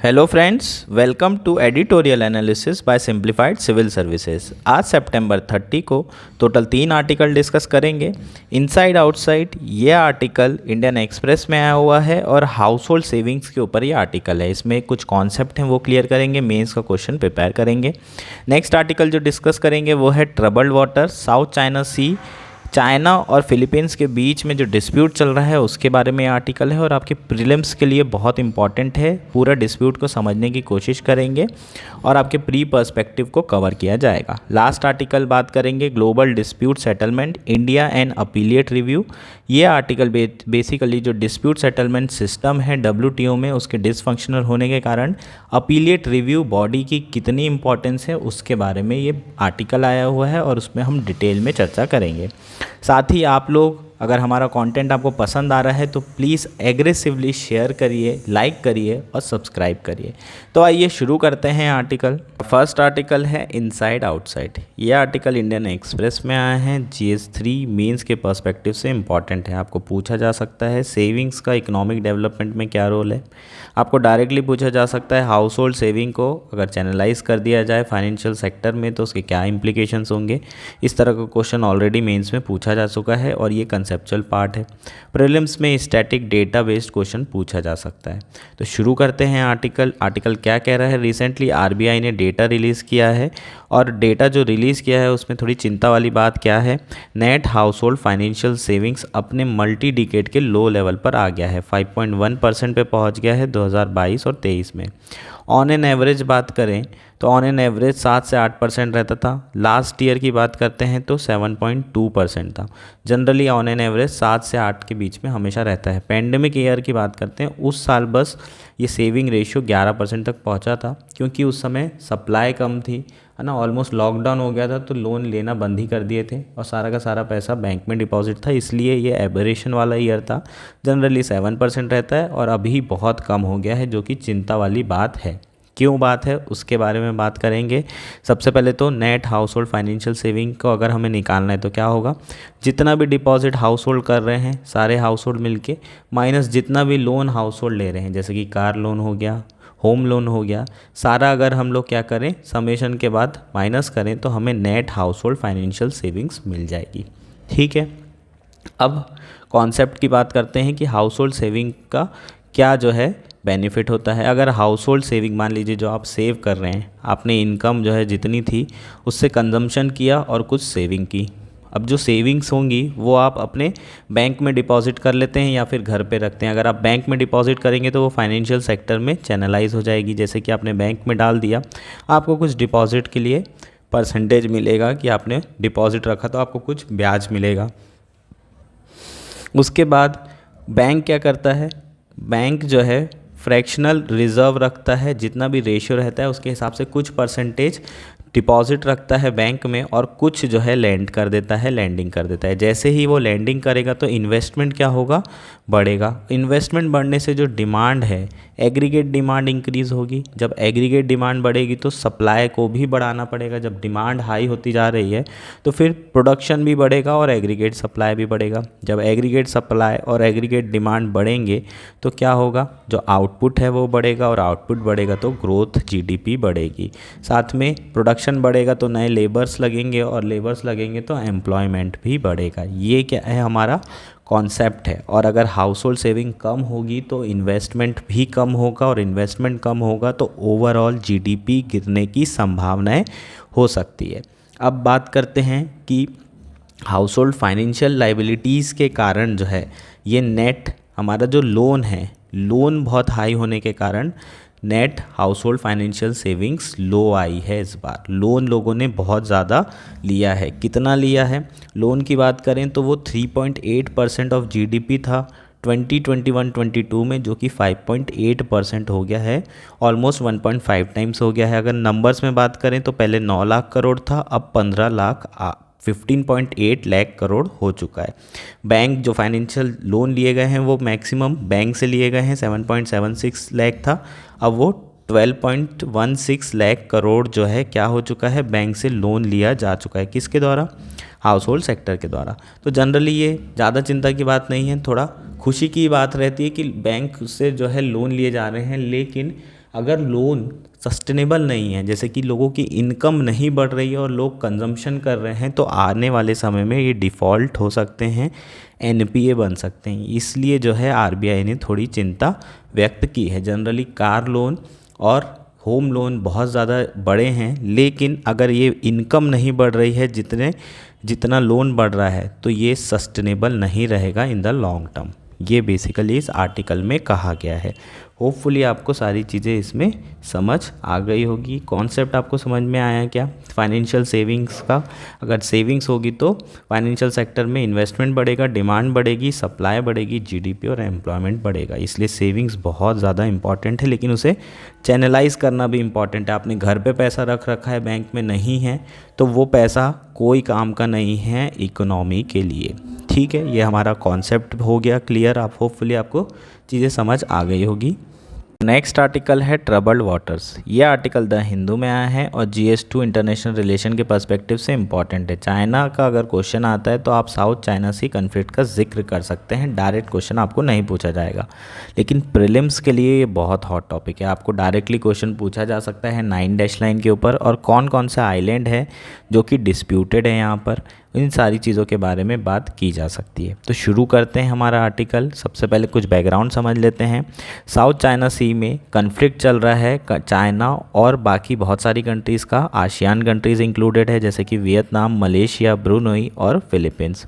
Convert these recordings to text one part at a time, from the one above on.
Hello friends, welcome to editorial analysis by simplified civil services. आज सितंबर 30 को total 3 article discuss करेंगे। Inside outside ये आर्टिकल इंडियन एक्सप्रेस में आया हुआ है और हाउस होल्ड सेविंग्स के ऊपर ये आर्टिकल है। इसमें कुछ कॉन्सेप्ट हैं वो क्लियर करेंगे, मेंस का क्वेश्चन प्रिपेयर करेंगे। नेक्स्ट आर्टिकल जो डिस्कस करेंगे वो है ट्रबल्ड वाटर, साउथ चाइना सी, चाइना और फिलीपींस के बीच में जो डिस्प्यूट चल रहा है उसके बारे में आर्टिकल है और आपके प्रीलिम्स के लिए बहुत इंपॉर्टेंट है। पूरा डिस्प्यूट को समझने की कोशिश करेंगे और आपके प्री पर्सपेक्टिव को कवर किया जाएगा। लास्ट आर्टिकल बात करेंगे global dispute settlement India and appellate review. ये आर्टिकल बेसिकली जो डिस्प्यूट सेटलमेंट सिस्टम है WTO में उसके डिसफंक्शनल होने के कारण अपीलिएट रिव्यू बॉडी की कितनी इंपॉर्टेंस है उसके बारे में ये आर्टिकल आया हुआ है और उसमें हम डिटेल में चर्चा करेंगे। साथ ही आप लोग अगर हमारा कंटेंट आपको पसंद आ रहा है तो प्लीज़ एग्रेसिवली शेयर करिए, लाइक करिए और सब्सक्राइब करिए। तो आइए शुरू करते हैं आर्टिकल। फर्स्ट आर्टिकल है इनसाइड आउटसाइड। ये आर्टिकल इंडियन एक्सप्रेस में आया है। GS3 मेंस के पर्सपेक्टिव से इंपॉर्टेंट है। आपको पूछा जा सकता है सेविंग्स का इकोनॉमिक डेवलपमेंट में क्या रोल है। आपको डायरेक्टली पूछा जा सकता है हाउस होल्ड सेविंग को अगर चैनलाइज कर दिया जाए फाइनेंशियल सेक्टर में तो उसके क्या इंप्लीकेशंस होंगे। इस तरह का क्वेश्चन ऑलरेडी मेंस में पूछा जा चुका है और ये कंसेप्चुअल पार्ट है। प्रीलिम्स में स्टैटिक डेटा बेस्ड क्वेश्चन पूछा जा सकता है। तो शुरू करते हैं आर्टिकल क्या कह रहा है। रिसेंटली RBI ने डेटा रिलीज़ किया है और डेटा जो रिलीज़ किया है उसमें थोड़ी चिंता वाली बात क्या है, net household financial savings अपने मल्टी डिकेड के लो लेवल पर आ गया है। 5.1% पे पहुंच गया है 2022 और 23 में। ऑन एन एवरेज बात करें तो ऑन एन एवरेज 7 से 8% रहता था। लास्ट ईयर की बात करते हैं तो 7.2% था। जनरली ऑन एन एवरेज 7 से 8 के बीच में हमेशा रहता है। पेंडेमिक ईयर की बात करते हैं उस साल बस ये सेविंग रेशियो 11% तक पहुंचा था क्योंकि उस समय सप्लाई कम थी, है ना। ऑलमोस्ट लॉकडाउन हो गया था तो लोन लेना बंद ही कर दिए थे और सारा का सारा पैसा बैंक में डिपॉजिट था, इसलिए ये एबरेशन वाला ईयर था। जनरली 7% रहता है और अभी बहुत कम हो गया है जो कि चिंता वाली बात है। क्यों बात है उसके बारे में बात करेंगे। सबसे पहले तो net household financial saving को अगर हमें निकालना है तो क्या होगा, जितना भी डिपॉजिट हाउस होल्ड कर रहे हैं सारे हाउस होल्ड मिलके माइनस जितना भी लोन हाउस होल्ड ले रहे हैं, जैसे कि कार लोन हो गया, होम लोन हो गया, सारा अगर हम लोग क्या करें समेशन के बाद माइनस करें तो हमें net household financial savings मिल जाएगी। ठीक है, अब कॉन्सेप्ट की बात करते हैं कि हाउस होल्ड सेविंग का क्या जो है बेनिफिट होता है। अगर हाउस होल्ड सेविंग मान लीजिए जो आप सेव कर रहे हैं, आपने इनकम जो है जितनी थी उससे कंजम्पशन किया और कुछ सेविंग की। अब जो सेविंग्स होंगी वो आप अपने बैंक में डिपॉजिट कर लेते हैं या फिर घर पे रखते हैं। अगर आप बैंक में डिपॉजिट करेंगे तो वो फाइनेंशियल सेक्टर में चैनलाइज हो जाएगी। जैसे कि आपने बैंक में डाल दिया, आपको कुछ डिपॉजिट के लिए परसेंटेज मिलेगा कि आपने डिपॉजिट रखा तो आपको कुछ ब्याज मिलेगा। उसके बाद बैंक क्या करता है, बैंक जो है फ्रैक्शनल रिजर्व रखता है, जितना भी रेशियो रहता है उसके हिसाब से कुछ परसेंटेज डिपॉजिट रखता है बैंक में और कुछ जो है लैंड कर देता है, लैंडिंग कर देता है। जैसे ही वो लैंडिंग करेगा तो इन्वेस्टमेंट क्या होगा, बढ़ेगा। इन्वेस्टमेंट बढ़ने से जो डिमांड है एग्रीगेट डिमांड इंक्रीज़ होगी। जब एग्रीगेट डिमांड बढ़ेगी तो सप्लाई को भी बढ़ाना पड़ेगा। जब डिमांड हाई होती जा रही है तो फिर प्रोडक्शन भी बढ़ेगा और एग्रीगेट सप्लाई भी बढ़ेगा। जब एग्रीगेट सप्लाई और एग्रीगेट डिमांड बढ़ेंगे तो क्या होगा, जो आउटपुट है वो बढ़ेगा और आउटपुट बढ़ेगा तो ग्रोथ GDP बढ़ेगी। साथ में प्रोडक्शन बढ़ेगा तो नए लेबर्स लगेंगे और लेबर्स लगेंगे तो एम्प्लॉयमेंट भी बढ़ेगा। ये क्या है, हमारा कॉन्सेप्ट है। और अगर हाउस होल्ड सेविंग कम होगी तो इन्वेस्टमेंट भी कम होगा और इन्वेस्टमेंट कम होगा तो ओवरऑल GDP गिरने की संभावनाएं हो सकती है। अब बात करते हैं कि हाउस होल्ड फाइनेंशियल लाइबिलिटीज़ के कारण जो है ये नेट हमारा जो लोन है, लोन बहुत हाई होने के कारण net household financial savings low आई है। इस बार लोन लोगों ने बहुत ज़्यादा लिया है। कितना लिया है, लोन की बात करें तो वो 3.8% ऑफ GDP था 2021-22 में, जो कि 5.8% हो गया है, ऑलमोस्ट 1.5 टाइम्स हो गया है। अगर नंबर्स में बात करें तो पहले 9 लाख करोड़ था, अब 15.8 लाख करोड़ हो चुका है। बैंक जो फाइनेंशियल लोन लिए गए हैं वो मैक्सिमम बैंक से लिए गए हैं 7.76 लाख था, अब वो 12.16 लाख करोड़ जो है क्या हो चुका है, बैंक से लोन लिया जा चुका है। किसके द्वारा, हाउस होल्ड सेक्टर के द्वारा। तो जनरली ये ज़्यादा चिंता की बात नहीं है, थोड़ा खुशी की बात रहती है कि बैंक से जो है लोन लिए जा रहे हैं, लेकिन अगर लोन सस्टेनेबल नहीं है, जैसे कि लोगों की इनकम नहीं बढ़ रही है और लोग कंजम्पशन कर रहे हैं, तो आने वाले समय में ये डिफ़ॉल्ट हो सकते हैं, एनपीए बन सकते हैं। इसलिए जो है आरबीआई ने थोड़ी चिंता व्यक्त की है। जनरली कार लोन और होम लोन बहुत ज़्यादा बड़े हैं, लेकिन अगर ये इनकम नहीं बढ़ रही है जितना लोन बढ़ रहा है, तो ये सस्टेनेबल नहीं रहेगा इन द लॉन्ग टर्म। ये बेसिकली इस आर्टिकल में कहा गया है। होपफुली आपको सारी चीज़ें इसमें समझ आ गई होगी। कॉन्सेप्ट आपको समझ में आया क्या फाइनेंशियल सेविंग्स का? अगर सेविंग्स होगी तो फाइनेंशियल सेक्टर में इन्वेस्टमेंट बढ़ेगा, डिमांड बढ़ेगी, सप्लाई बढ़ेगी, जीडीपी और एम्प्लॉयमेंट बढ़ेगा। इसलिए सेविंग्स बहुत ज़्यादा इंपॉर्टेंट है, लेकिन उसे चैनलाइज करना भी इम्पॉर्टेंट है। आपने घर पे पैसा रख रखा है, बैंक में नहीं है, तो वो पैसा कोई काम का नहीं है इकोनॉमी के लिए। ठीक है, ये हमारा कॉन्सेप्ट हो गया क्लियर। आप होपफुली आपको चीज़ें समझ आ गई होगी। नेक्स्ट आर्टिकल है ट्रबल्ड वाटर्स। ये आर्टिकल द हिंदू में आया है और GS2 इंटरनेशनल रिलेशन के पर्सपेक्टिव से इम्पॉर्टेंट है। चाइना का अगर क्वेश्चन आता है तो आप साउथ चाइना सी कन्फ्लिक्ट का जिक्र कर सकते हैं। डायरेक्ट क्वेश्चन आपको नहीं पूछा जाएगा, लेकिन प्रीलिम्स के लिए ये बहुत हॉट टॉपिक है। आपको डायरेक्टली क्वेश्चन पूछा जा सकता है 9 डैश लाइन के ऊपर, और कौन कौन सा आइलैंड है जो कि डिस्प्यूटेड है यहाँ पर, इन सारी चीज़ों के बारे में बात की जा सकती है। तो शुरू करते हैं हमारा आर्टिकल। सबसे पहले कुछ बैकग्राउंड समझ लेते हैं। साउथ चाइना सी में कन्फ्लिक्ट चल रहा है चाइना और बाकी बहुत सारी कंट्रीज़ का। आसियान कंट्रीज़ इंक्लूडेड है, जैसे कि वियतनाम, मलेशिया, ब्रुनई और फिलीपींस।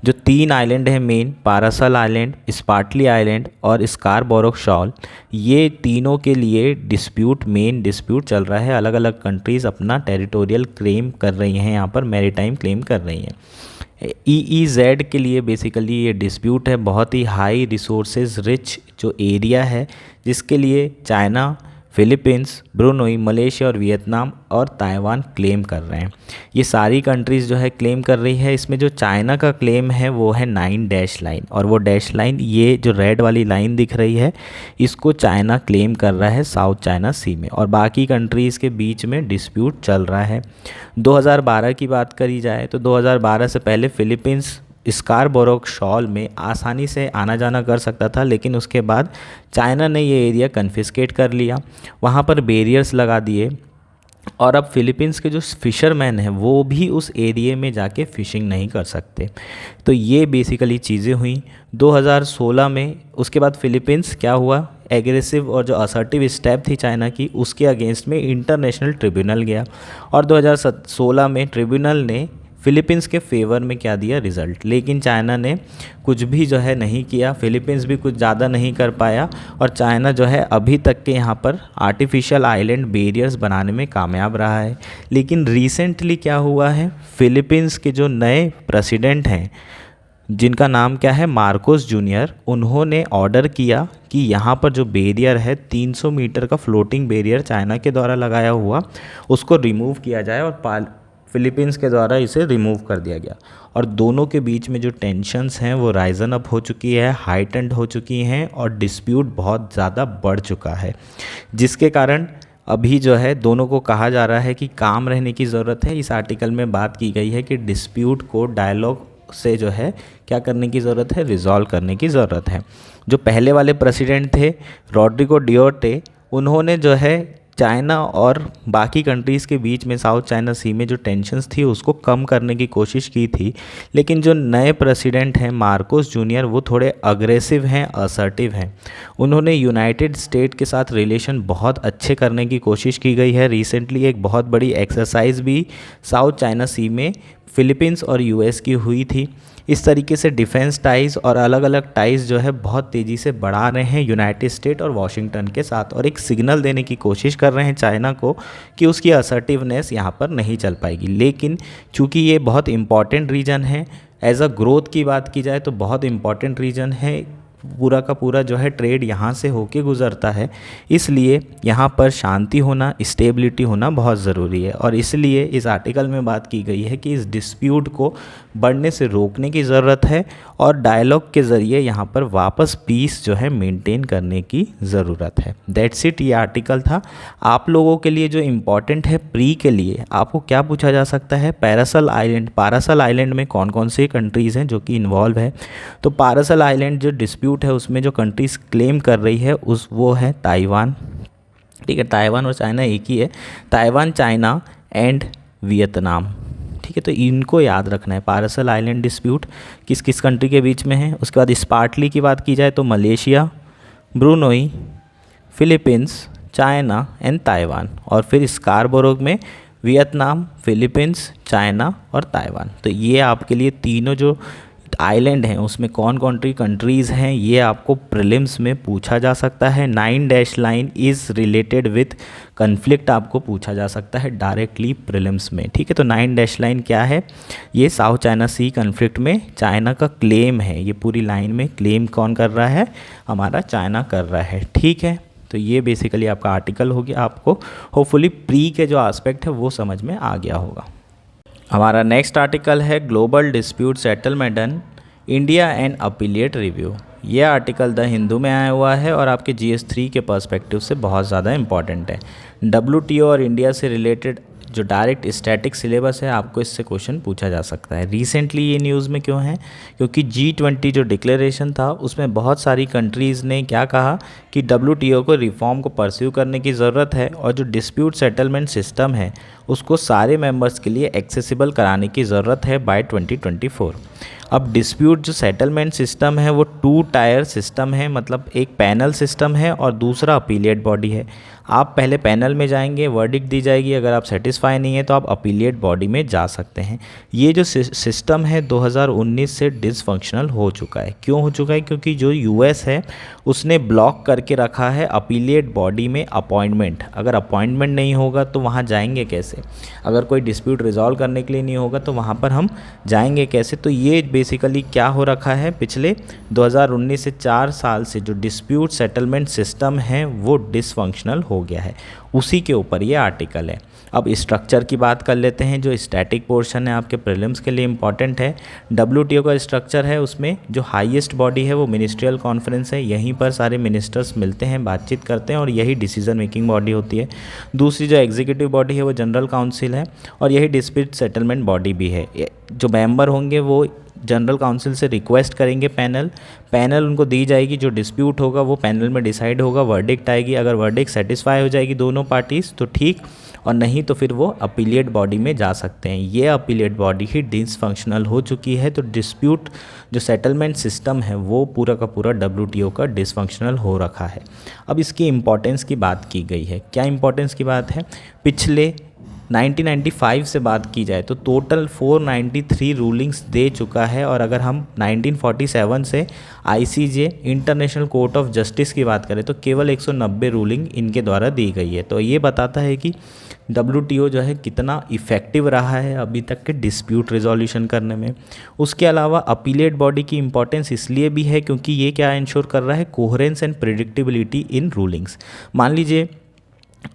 जो 3 आइलैंड हैं मेन, पारासल आइलैंड, स्पार्टली आइलैंड और स्कारबोरो शॉल, ये तीनों के लिए मेन डिस्प्यूट चल रहा है। अलग अलग कंट्रीज़ अपना टेरिटोरियल क्लेम कर रही हैं, यहाँ पर मैरीटाइम क्लेम कर रही हैं। EEZ के लिए बेसिकली ये डिस्प्यूट है। बहुत ही हाई रिसोर्सेज रिच जो एरिया है, जिसके लिए चाइना, फिलीपींस, ब्रुनई, मलेशिया और वियतनाम और ताइवान क्लेम कर रहे हैं। ये सारी कंट्रीज़ जो है क्लेम कर रही है। इसमें जो चाइना का क्लेम है वो है 9 डैश लाइन, और वो डैश लाइन, ये जो रेड वाली लाइन दिख रही है, इसको चाइना क्लेम कर रहा है साउथ चाइना सी में, और बाकी कंट्रीज़ के बीच में डिस्प्यूट चल रहा है। 2012 की बात करी जाए तो 2012 से पहले फिलीपींस स्कारबोरो शॉल में आसानी से आना जाना कर सकता था, लेकिन उसके बाद चाइना ने ये एरिया कन्फिस्केट कर लिया, वहाँ पर बैरियर्स लगा दिए, और अब फिलीपींस के जो फ़िशरमैन हैं वो भी उस एरिया में जाके फ़िशिंग नहीं कर सकते। तो ये बेसिकली चीज़ें हुई 2016 में। उसके बाद फिलीपींस क्या हुआ, एग्रेसिव और जो असर्टिव स्टेप थी चाइना की, उसके अगेंस्ट में इंटरनेशनल ट्रिब्यूनल गया, और 2016 में ट्रिब्यूनल ने फिलीपींस के फेवर में क्या दिया, रिज़ल्ट। लेकिन चाइना ने कुछ भी जो है नहीं किया, फिलीपींस भी कुछ ज़्यादा नहीं कर पाया, और चाइना जो है अभी तक के यहाँ पर आर्टिफिशियल आइलैंड बैरियर्स बनाने में कामयाब रहा है। लेकिन रिसेंटली क्या हुआ है, फिलीपींस के जो नए प्रेसिडेंट हैं, जिनका नाम क्या है, मार्कोस जूनियर, उन्होंने ऑर्डर किया कि यहाँ पर जो बैरियर है 300 मीटर का फ्लोटिंग बैरियर चाइना के द्वारा लगाया हुआ, उसको रिमूव किया जाए, और फिलीपींस के द्वारा इसे रिमूव कर दिया गया। और दोनों के बीच में जो टेंशन्स हैं वो राइजन अप हो चुकी है, हाइटेंड हो चुकी हैं, और डिस्प्यूट बहुत ज़्यादा बढ़ चुका है, जिसके कारण अभी जो है दोनों को कहा जा रहा है कि काम रहने की ज़रूरत है। इस आर्टिकल में बात की गई है कि डिस्प्यूट को डायलॉग से जो है क्या करने की ज़रूरत है, रिजॉल्व करने की ज़रूरत है। जो पहले वाले प्रेसिडेंट थे, रॉड्रिगो डियोटे, उन्होंने जो है चाइना और बाकी कंट्रीज़ के बीच में साउथ चाइना सी में जो टेंशन्स थी उसको कम करने की कोशिश की थी। लेकिन जो नए प्रेसिडेंट हैं मार्कोस जूनियर, वो थोड़े अग्रेसिव हैं, असर्टिव हैं। उन्होंने यूनाइटेड स्टेट के साथ रिलेशन बहुत अच्छे करने की कोशिश की गई है। रिसेंटली एक बहुत बड़ी एक्सरसाइज भी साउथ चाइना सी में फिलीपींस और US की हुई थी। इस तरीके से डिफेंस टाइज़ और अलग अलग टाइज़ जो है बहुत तेज़ी से बढ़ा रहे हैं यूनाइटेड स्टेट और वॉशिंगटन के साथ, और एक सिग्नल देने की कोशिश कर रहे हैं चाइना को कि उसकी असर्टिवनेस यहाँ पर नहीं चल पाएगी। लेकिन चूँकि ये बहुत इंपॉर्टेंट रीजन है, एज अ ग्रोथ की बात की जाए तो बहुत इंपॉर्टेंट रीजन है, पूरा का पूरा जो है ट्रेड यहाँ से होके गुज़रता है, इसलिए यहाँ पर शांति होना, स्टेबिलिटी होना बहुत ज़रूरी है। और इसलिए इस आर्टिकल में बात की गई है कि इस डिस्प्यूट को बढ़ने से रोकने की ज़रूरत है, और डायलॉग के ज़रिए यहाँ पर वापस पीस जो है मेंटेन करने की ज़रूरत है। दैट्स इट, ये आर्टिकल था। आप लोगों के लिए जो इम्पॉर्टेंट है प्री के लिए, आपको क्या पूछा जा सकता है, पारासल आइलैंड में कौन कौन से कंट्रीज़ हैं जो कि इन्वॉल्व है। तो पारासल आइलैंड जो डिस्प्यूट है उसमें जो कंट्रीज़ क्लेम कर रही है वो है ताइवान, ठीक है, ताइवान और चाइना एक ही है, ताइवान, चाइना एंड वियतनाम। ठीक है, तो इनको याद रखना है। पार्सल आइलैंड डिस्प्यूट किस किस कंट्री के बीच में है। उसके बाद स्पार्टली की बात की जाए तो Malaysia, Brunei, Philippines, China and Taiwan. और फिर स्कारबोरो में वियतनाम, फिलीपींस, चाइना और ताइवान। तो ये आपके लिए तीनों जो आइलैंड हैं उसमें कौन कौन सी कंट्रीज़ हैं ये आपको प्रीलिम्स में पूछा जा सकता है। 9 dash line is related with conflict आपको पूछा जा सकता है डायरेक्टली प्रीलिम्स में। ठीक है, तो 9 डैश लाइन क्या है, ये साउथ चाइना सी कन्फ्लिक्ट में चाइना का क्लेम है। ये पूरी लाइन में क्लेम कौन कर रहा है, हमारा चाइना कर रहा है। ठीक है, तो ये बेसिकली आपका आर्टिकल हो गया। आपको होपफुली प्री के जो एस्पेक्ट है वो समझ में आ गया होगा। हमारा नेक्स्ट आर्टिकल है global dispute settlement and India and appellate review. ये आर्टिकल द हिंदू में आया हुआ है और आपके GS3 के पर्सपेक्टिव से बहुत ज़्यादा इंपॉर्टेंट है। WTO और इंडिया से रिलेटेड जो डायरेक्ट स्टैटिक सिलेबस है आपको इससे क्वेश्चन पूछा जा सकता है। रिसेंटली ये न्यूज़ में क्यों है, क्योंकि G20 जो डिक्लेरेशन था उसमें बहुत सारी कंट्रीज़ ने क्या कहा कि WTO को रिफॉर्म को परस्यू करने की ज़रूरत है और जो डिस्प्यूट सेटलमेंट सिस्टम है उसको सारे मेंबर्स के लिए एक्सेसिबल कराने की ज़रूरत है बाय 2024। अब डिस्प्यूट जो सेटलमेंट सिस्टम है वो 2 टायर सिस्टम है, मतलब एक पैनल सिस्टम है और दूसरा अपीलिएट बॉडी है। आप पहले पैनल में जाएंगे, वर्डिक्ट दी जाएगी, अगर आप सेटिस्फाई नहीं है तो आप अपीलिएट बॉडी में जा सकते हैं। ये जो सिस्टम है 2019 से डिसफंक्शनल हो चुका है। क्यों हो चुका है, क्योंकि जो US है उसने ब्लॉक करके रखा है अपीलिएट बॉडी में अपॉइंटमेंट। अगर अपॉइंटमेंट नहीं होगा तो वहाँ जाएंगे कैसे, अगर कोई डिस्प्यूट रिजॉल्व करने के लिए नहीं होगा तो वहाँ पर हम जाएंगे कैसे। तो ये बेसिकली क्या हो रखा है, पिछले 2019 से 4 साल से जो डिस्प्यूट सेटलमेंट सिस्टम है वो डिसफंक्शनल हो गया है। उसी के ऊपर ये आर्टिकल है। अब स्ट्रक्चर की बात कर लेते हैं। जो स्टैटिक पोर्शन है आपके प्रीलिम्स के लिए इंपॉर्टेंट है। WTO का स्ट्रक्चर है, उसमें जो हाईएस्ट बॉडी है वो मिनिस्ट्रियल कॉन्फ्रेंस है। यहीं पर सारे मिनिस्टर्स मिलते हैं, बातचीत करते हैं और यही डिसीजन मेकिंग बॉडी होती है। दूसरी जो एग्जीक्यूटिव बॉडी है वो जनरल काउंसिल है और यही डिस्प्यूट सेटलमेंट बॉडी भी है। जो मेंबर होंगे वो जनरल काउंसिल से रिक्वेस्ट करेंगे पैनल उनको दी जाएगी। जो डिस्प्यूट होगा वो पैनल में डिसाइड होगा, वर्डिक्ट आएगी। अगर वर्डिक्ट सेटिस्फाई हो जाएगी दोनों पार्टीज़ तो ठीक, और नहीं तो फिर वो अपीलिएट बॉडी में जा सकते हैं। ये अपीलिएट बॉडी ही डिसफंक्शनल हो चुकी है। तो डिस्प्यूट जो सेटलमेंट सिस्टम है वो पूरा का पूरा WTO का डिसफंक्शनल हो रखा है। अब इसकी इम्पोर्टेंस की बात की गई है। क्या इम्पोर्टेंस की बात है, पिछले 1995 से बात की जाए तो टोटल 493 रूलिंग्स दे चुका है। और अगर हम 1947 से ICJ international court of justice की बात करें तो केवल 190 रूलिंग इनके द्वारा दी गई है। तो ये बताता है कि WTO जो है कितना इफ़ेक्टिव रहा है अभी तक के डिस्प्यूट रिजोल्यूशन करने में। उसके अलावा अपीलेट बॉडी की इंपॉर्टेंस इसलिए भी है क्योंकि ये क्या इंश्योर कर रहा है, coherence and predictability in rulings. मान लीजिए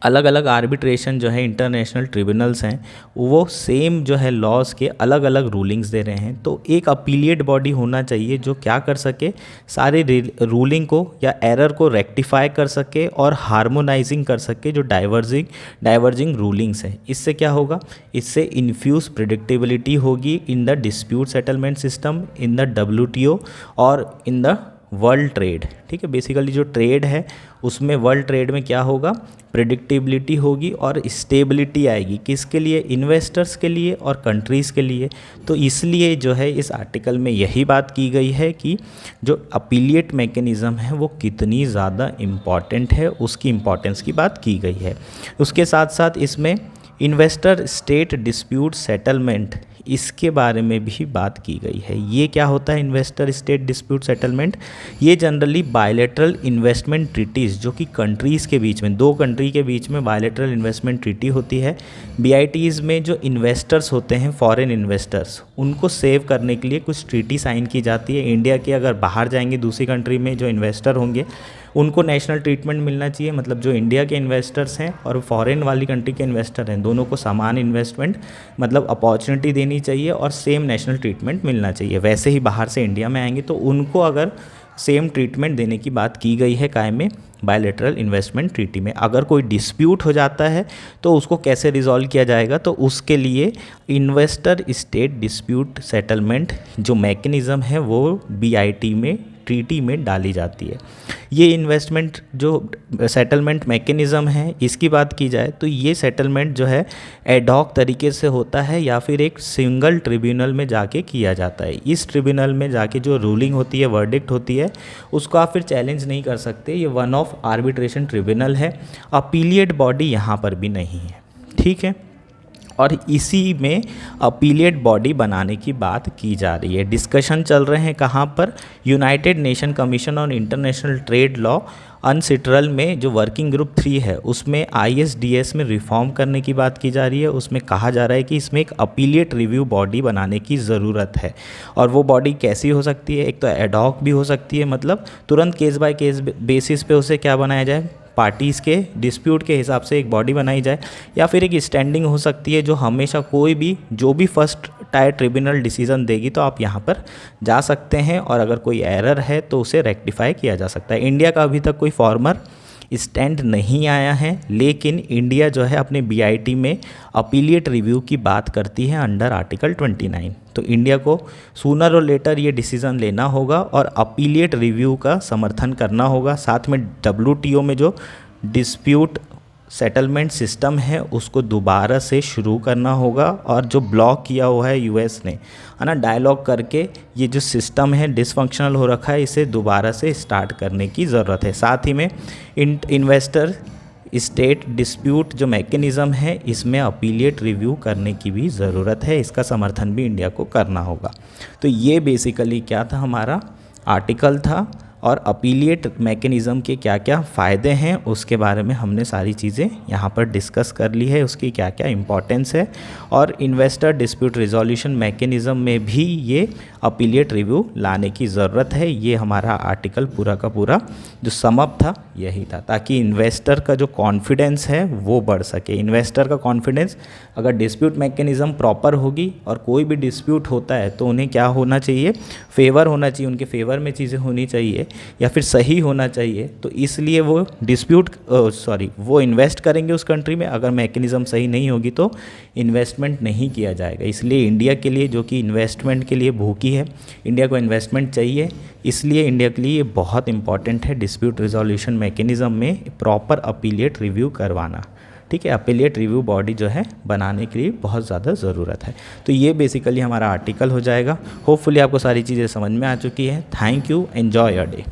अलग अलग आर्बिट्रेशन जो है इंटरनेशनल ट्रिब्यूनल्स हैं वो सेम जो है लॉज के अलग अलग रूलिंग्स दे रहे हैं, तो एक अपीलिएट बॉडी होना चाहिए जो क्या कर सके, सारे रूलिंग को या एरर को रेक्टिफाई कर सके और हार्मोनाइजिंग कर सके जो डाइवर्जिंग रूलिंग्स हैं। इससे क्या होगा, इससे इन्फ्यूज प्रिडिक्टेबिलिटी होगी in the dispute settlement system, in the WTO और इन द वर्ल्ड ट्रेड। ठीक है, बेसिकली जो ट्रेड है उसमें वर्ल्ड ट्रेड में क्या होगा, प्रिडिक्टेबिलिटी होगी और स्टेबिलिटी आएगी। किसके लिए, इन्वेस्टर्स के लिए और कंट्रीज़ के लिए। तो इसलिए जो है इस आर्टिकल में यही बात की गई है कि जो अपीलिएट मैकेनिज़्म है वो कितनी ज़्यादा इम्पॉर्टेंट है, उसकी इम्पॉर्टेंस की बात की गई है। उसके साथ साथ इसमें इन्वेस्टर स्टेट डिस्प्यूट सेटलमेंट, इसके बारे में भी बात की गई है। ये क्या होता है इन्वेस्टर स्टेट डिस्प्यूट सेटलमेंट, ये जनरली बायलैटरल इन्वेस्टमेंट ट्रीटीज़ जो कि कंट्रीज़ के बीच में, दो कंट्री के बीच में बायलैटरल इन्वेस्टमेंट ट्रीटी होती है। BITs में जो इन्वेस्टर्स होते हैं, फॉरेन इन्वेस्टर्स, उनको सेव करने के लिए कुछ ट्रीटी साइन की जाती है। इंडिया के अगर बाहर जाएंगे दूसरी कंट्री में जो इन्वेस्टर होंगे उनको नेशनल ट्रीटमेंट मिलना चाहिए। मतलब जो इंडिया के इन्वेस्टर्स हैं और फॉरेन वाली कंट्री के इन्वेस्टर हैं, दोनों को समान इन्वेस्टमेंट मतलब अपॉर्चुनिटी देनी चाहिए और सेम नेशनल ट्रीटमेंट मिलना चाहिए। वैसे ही बाहर से इंडिया में आएंगे तो उनको अगर सेम ट्रीटमेंट देने की बात की गई है काय में, बायलैटरल इन्वेस्टमेंट ट्रीटी में। अगर कोई डिस्प्यूट हो जाता है तो उसको कैसे रिजॉल्व किया जाएगा, तो उसके लिए इन्वेस्टर स्टेट डिस्प्यूट सेटलमेंट जो मैकेनिज़्म है वो BIT में ट्रीटी में डाली जाती है। ये इन्वेस्टमेंट जो सेटलमेंट मैकेनिज़्म है इसकी बात की जाए तो ये सेटलमेंट जो है एडॉक तरीके से होता है या फिर एक सिंगल ट्रिब्यूनल में जाके किया जाता है। इस ट्रिब्यूनल में जाके जो रूलिंग होती है, वर्डिक्ट होती है, उसको आप फिर चैलेंज नहीं कर सकते। ये वन ऑफ आर्बिट्रेशन ट्रिब्यूनल है, अपीलिएट बॉडी यहाँ पर भी नहीं है, ठीक है। और इसी में अपीलिएट बॉडी बनाने की बात की जा रही है। डिस्कशन चल रहे हैं कहाँ पर, united nation commission on international trade law UNCITRAL में जो वर्किंग ग्रुप 3 है उसमें ISDS में रिफॉर्म करने की बात की जा रही है। उसमें कहा जा रहा है कि इसमें एक अपीलिएट रिव्यू बॉडी बनाने की ज़रूरत है। और वो बॉडी कैसी हो सकती है, एक तो एडॉक भी हो सकती है, मतलब तुरंत केस बाय केस बेसिस पे उसे क्या बनाया जाए, पार्टीज़ के डिस्प्यूट के हिसाब से एक बॉडी बनाई जाए, या फिर एक स्टैंडिंग हो सकती है जो हमेशा कोई भी जो भी फर्स्ट टायर ट्रिब्यूनल डिसीजन देगी तो आप यहाँ पर जा सकते हैं और अगर कोई एरर है तो उसे रेक्टिफाई किया जा सकता है। इंडिया का अभी तक कोई फॉर्मर स्टैंड नहीं आया है, लेकिन इंडिया जो है अपने BIT में अपीलिएट रिव्यू की बात करती है अंडर आर्टिकल 29। तो इंडिया को सूनर और लेटर ये डिसीज़न लेना होगा और अपीलिएट रिव्यू का समर्थन करना होगा। साथ में WTO में जो डिस्प्यूट सेटलमेंट सिस्टम है उसको दोबारा से शुरू करना होगा और जो ब्लॉक किया हुआ है US ने, है ना, डायलॉग करके ये जो सिस्टम है डिसफंक्शनल हो रखा है, इसे दोबारा से स्टार्ट करने की ज़रूरत है। साथ ही में इन्वेस्टर स्टेट डिस्प्यूट जो मैकेनिज़्म है इसमें अपीलिएट रिव्यू करने की भी ज़रूरत है, इसका समर्थन भी इंडिया को करना होगा। तो ये बेसिकली क्या था, हमारा आर्टिकल था और अपीलिएट मैकेनिज़्म के क्या क्या फ़ायदे हैं उसके बारे में हमने सारी चीज़ें यहाँ पर डिस्कस कर ली है, उसकी क्या क्या इम्पोर्टेंस है। और इन्वेस्टर डिस्प्यूट रिजोल्यूशन मैकेनिज़्म में भी ये अपीलिएट रिव्यू लाने की ज़रूरत है। ये हमारा आर्टिकल पूरा का पूरा जो समअप था यही था, ताकि इन्वेस्टर का जो कॉन्फिडेंस है वो बढ़ सके। इन्वेस्टर का कॉन्फिडेंस अगर डिस्प्यूट मैकेनिज़्म प्रॉपर होगी और कोई भी डिस्प्यूट होता है तो उन्हें क्या होना चाहिए, फेवर होना चाहिए, उनके फेवर में चीज़ें होनी चाहिए या फिर सही होना चाहिए। तो इसलिए वो वो इन्वेस्ट करेंगे उस कंट्री में। अगर मैकेनिज़्म सही नहीं होगी तो इन्वेस्टमेंट नहीं किया जाएगा। इसलिए इंडिया के लिए, जो कि इन्वेस्टमेंट के लिए भूखी है, इंडिया को इन्वेस्टमेंट चाहिए, इसलिए इंडिया के लिए ये बहुत इंपॉर्टेंट है डिस्प्यूट रिजोल्यूशन मैकेनिज़्म में प्रॉपर अपीलिएट रिव्यू करवाना। ठीक है, अपीलिएट रिव्यू बॉडी जो है बनाने के लिए बहुत ज़्यादा ज़रूरत है। तो ये बेसिकली हमारा आर्टिकल हो जाएगा। होपफुली आपको सारी चीज़ें समझ में आ चुकी है। Thank you, enjoy your day.